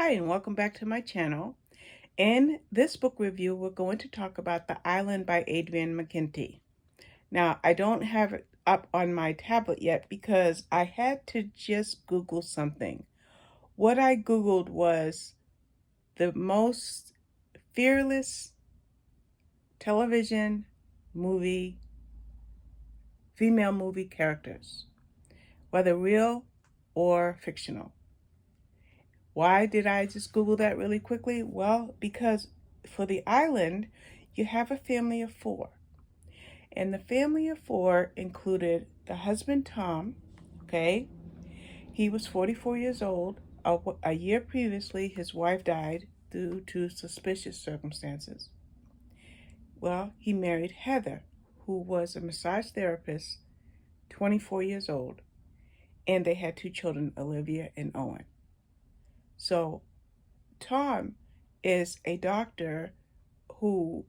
Hi, and welcome back to my channel. In this book review, we're going to talk about The Island by Adrian McKinty. Now, I don't have it up on my tablet yet because I had to just Google something. What I Googled was the most fearless television movie, female movie characters, whether real or fictional. Why did I just Google that really quickly? Well, because for The Island, you have a family of four. And the family of four included the husband, Tom, okay? He was 44 years old. A year previously, his wife died due to suspicious circumstances. Well, he married Heather, who was a massage therapist, 24 years old, and they had two children, Olivia and Owen. So Tom is a doctor who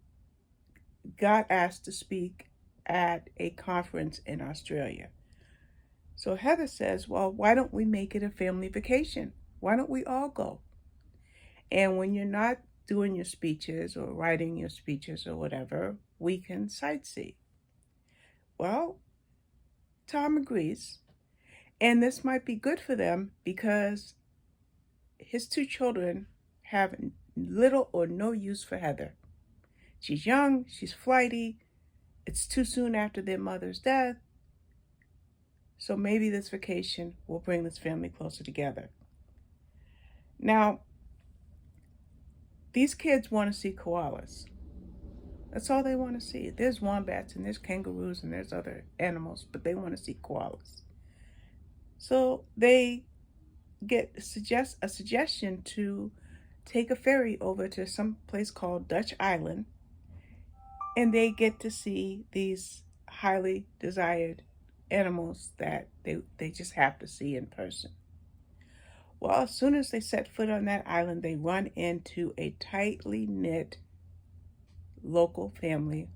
got asked to speak at a conference in Australia. So Heather says, well, why don't we make it a family vacation? Why don't we all go? And when you're not doing your speeches or writing your speeches or whatever, we can sightsee. Well, Tom agrees. And this might be good for them because his two children have little or no use for Heather. She's young, she's flighty, it's too soon after their mother's death, so maybe this vacation will bring this family closer together. Now, these kids want to see koalas. That's all they want to see. There's wombats and there's kangaroos and there's other animals, but they want to see koalas. So they get a suggestion to take a ferry over to some place called Dutch Island, and they get to see these highly desired animals that they just have to see in person. Well, as soon as they set foot on that island, they run into a tightly knit local family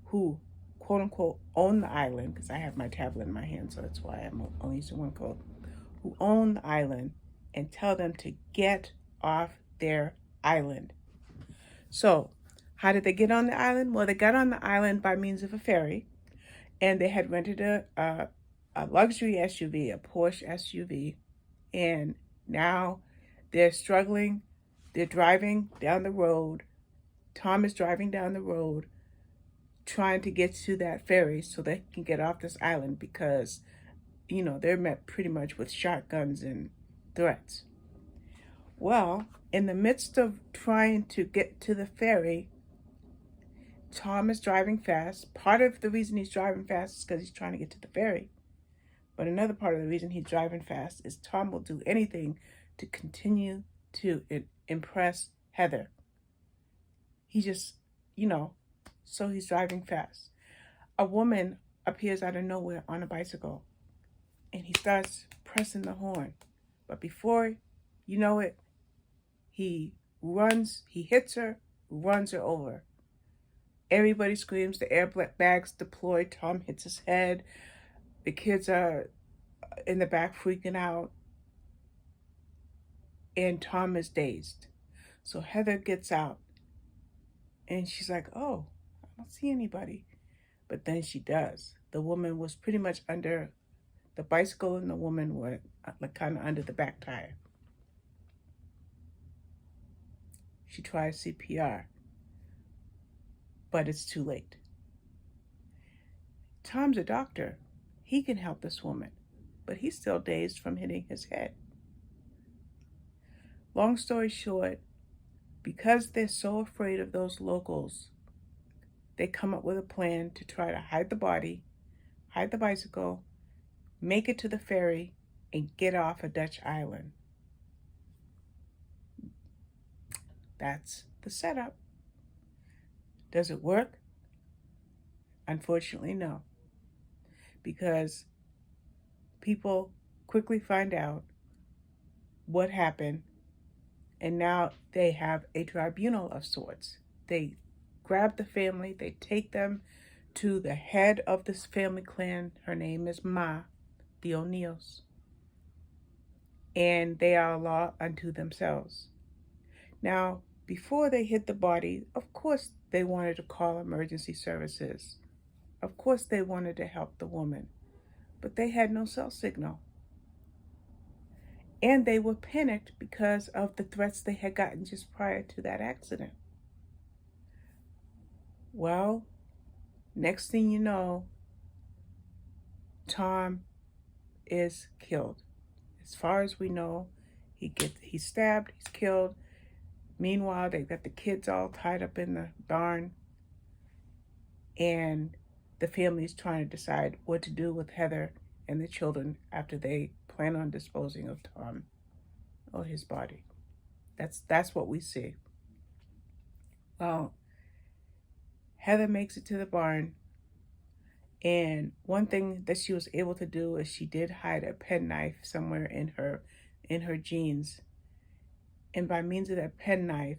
who, quote unquote, own the island, because I have my tablet in my hand, so that's why I'm only using one quote, who own the island and tell them to get off their island. So, how did they get on the island? Well, they got on the island by means of a ferry, and they had rented a luxury SUV, a Porsche SUV, and now they're struggling. They're driving down the road. Tom is driving down the road trying to get to that ferry so they can get off this island because, they're met pretty much with shotguns and threats. Well, in the midst of trying to get to the ferry, Tom is driving fast. Part of the reason he's driving fast is because he's trying to get to the ferry. But another part of the reason he's driving fast is Tom will do anything to continue to impress Heather. He just, so he's driving fast. A woman appears out of nowhere on a bicycle, and he starts pressing the horn. But before you know it, he hits her, runs her over. Everybody screams, the airbags deploy, Tom hits his head. The kids are in the back freaking out, and Tom is dazed. So Heather gets out, and she's like, oh, I don't see anybody. But then she does. The woman was pretty much under the bicycle, and the woman were like kind of under the back tire. She tries CPR, but it's too late. Tom's a doctor. He can help this woman, but he's still dazed from hitting his head. Long story short, because they're so afraid of those locals, they come up with a plan to try to hide the body, hide the bicycle, make it to the ferry, and get off a Dutch island. That's the setup. Does it work? Unfortunately, no. Because people quickly find out what happened, and now they have a tribunal of sorts. They grab the family, they take them to the head of this family clan. Her name is Ma, the O'Neills. and they are a law unto themselves. Now, before they hit the body, of course they wanted to call emergency services. Of course they wanted to help the woman, but they had no cell signal. And they were panicked because of the threats they had gotten just prior to that accident. Well, next thing you know, Tom is killed. As far as we know, he's stabbed, he's killed. Meanwhile, they got the kids all tied up in the barn, and the family's trying to decide what to do with Heather and the children after they plan on disposing of Tom or his body. That's what we see. Well, Heather makes it to the barn, and one thing that she was able to do is she did hide a penknife somewhere in her jeans. And by means of that penknife,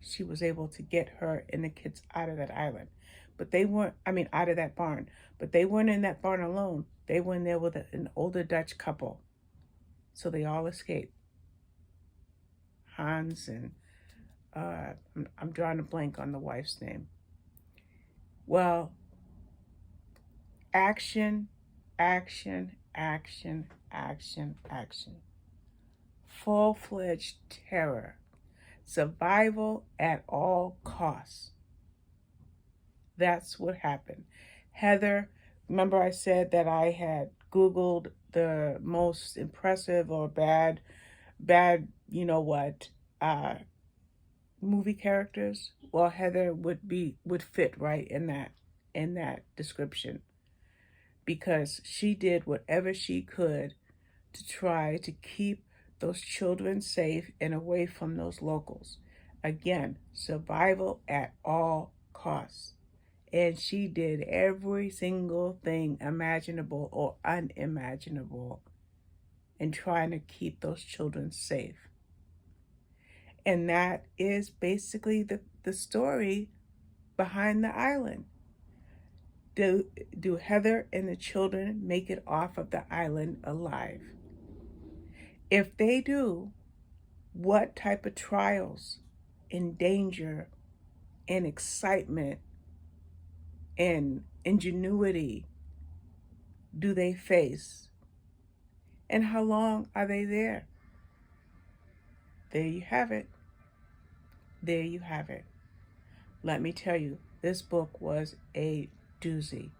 she was able to get her and the kids out of that island. But they weren't, out of that barn. But they weren't in that barn alone. They were in there with an older Dutch couple. So they all escaped. Hans and, I'm drawing a blank on the wife's name. Well, action, action, action, action, action. Full-fledged terror. Survival at all costs. That's what happened. Heather, remember I said that I had Googled the most impressive or bad, you know what, movie characters? Well, Heather would fit right in that description, because she did whatever she could to try to keep those children safe and away from those locals. Again, survival at all costs. And she did every single thing imaginable or unimaginable in trying to keep those children safe. And that is basically the story behind the island. Do Heather and the children make it off of the island alive? If they do, what type of trials and danger and excitement and ingenuity do they face? And how long are they there? There you have it. There you have it. Let me tell you, this book was a doozy.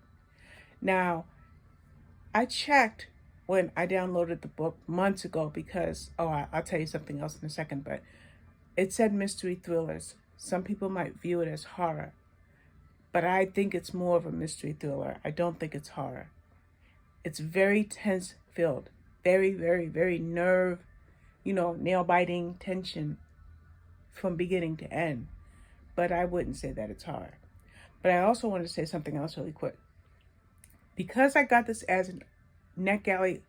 Now, I checked when I downloaded the book months ago because, I'll tell you something else in a second, but it said mystery thrillers. Some people might view it as horror, but I think it's more of a mystery thriller. I don't think it's horror. It's very tense filled, very, very, very nail-biting tension from beginning to end. But I wouldn't say that it's horror. But I also want to say something else really quick. Because I got this as a NetGalley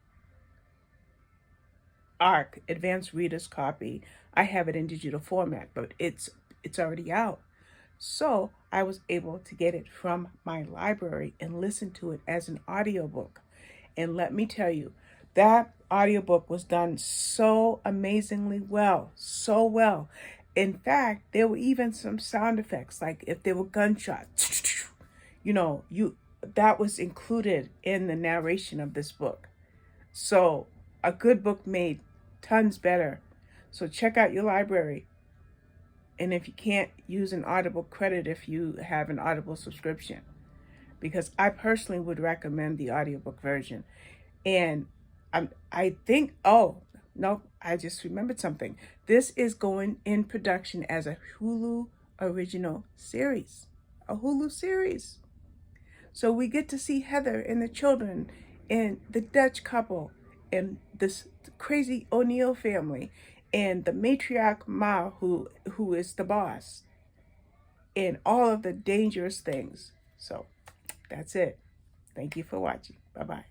ARC Advanced Reader's Copy, I have it in digital format, but it's already out. So I was able to get it from my library and listen to it as an audiobook. And let me tell you, that audiobook was done so amazingly well, so well. In fact, there were even some sound effects, like if there were gunshots, that was included in the narration of this book. So a good book made tons better. So check out your library. And if you can't, use an Audible credit if you have an Audible subscription, because I personally would recommend the audiobook version. And I think, I just remembered something. This is going in production as a Hulu original series, a Hulu series. So we get to see Heather and the children and the Dutch couple and this crazy O'Neill family and the matriarch Ma, who is the boss, and all of the dangerous things. So that's it. Thank you for watching. Bye-bye.